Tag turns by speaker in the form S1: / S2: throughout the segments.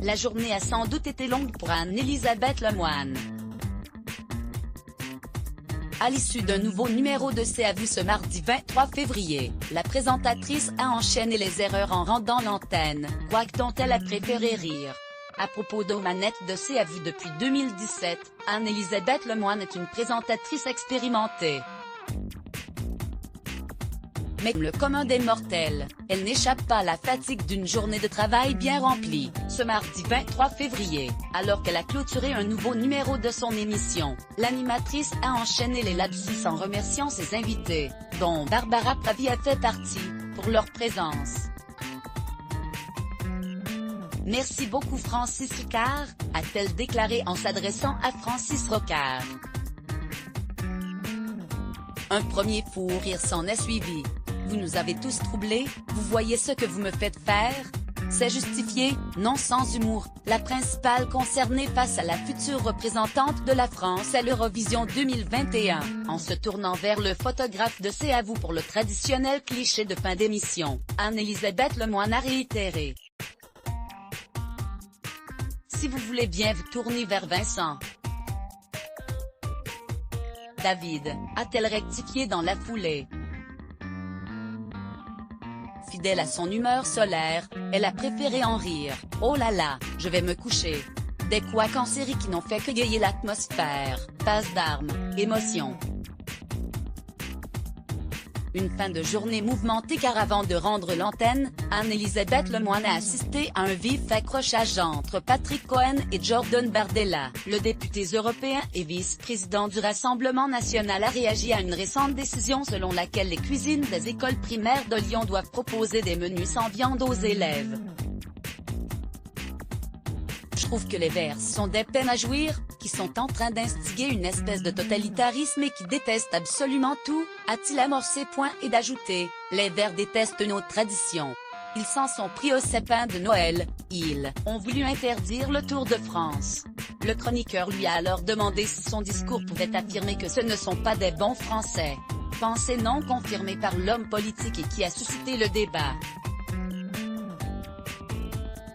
S1: La journée a sans doute été longue pour Anne-Elisabeth Lemoine. À l'issue d'un nouveau numéro de C'est à vous ce mardi 23 février, la présentatrice a enchaîné les erreurs en rendant l'antenne, quoique dont elle a préféré rire. À propos d'aux manettes de C'est à vous depuis 2017, Anne-Elisabeth Lemoine est une présentatrice expérimentée. Mais comme le commun des mortels, elle n'échappe pas à la fatigue d'une journée de travail bien remplie. Ce mardi 23 février, alors qu'elle a clôturé un nouveau numéro de son émission, l'animatrice a enchaîné les lapsus en remerciant ses invités, dont Barbara Pravi a fait partie, pour leur présence. Merci beaucoup Francis Ricard, a-t-elle déclaré en s'adressant à Francis Rocard. Un premier fou rire s'en est suivi. Vous nous avez tous troublés, vous voyez ce que vous me faites faire? C'est justifié, non sans humour, la principale concernée face à la future représentante de la France à l'Eurovision 2021, en se tournant vers le photographe de C'est à vous pour le traditionnel cliché de fin d'émission, Anne-Elisabeth Lemoine a réitéré. Si vous voulez bien vous tourner vers Vincent. David, a-t-elle rectifié dans la foulée. Fidèle à son humeur solaire, elle a préféré en rire. Oh là là, je vais me coucher. Des couacs en série qui n'ont fait qu'égayer l'atmosphère, passe d'armes, émotion. Une fin de journée mouvementée car avant de rendre l'antenne, Anne-Elisabeth Lemoine a assisté à un vif accrochage entre Patrick Cohen et Jordan Bardella. Le député européen et vice-président du Rassemblement national a réagi à une récente décision selon laquelle les cuisines des écoles primaires de Lyon doivent proposer des menus sans viande aux élèves. Je trouve que les Verts sont des peines à jouir, qui sont en train d'instiguer une espèce de totalitarisme et qui détestent absolument tout, a-t-il amorcé et d'ajouter, les Verts détestent nos traditions. Ils s'en sont pris au sapin de Noël, ils ont voulu interdire le Tour de France. Le chroniqueur lui a alors demandé si son discours pouvait affirmer que ce ne sont pas des bons Français. Pensée non confirmée par l'homme politique et qui a suscité le débat.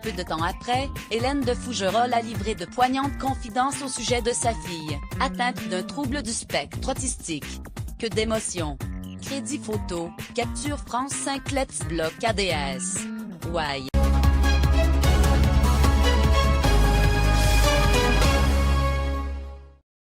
S1: Peu de temps après, Hélène de Fougerolles a livré de poignantes confidences au sujet de sa fille, atteinte d'un trouble du spectre autistique. Que d'émotions. Crédit photo, capture France 5 Let's Block ADS. Why?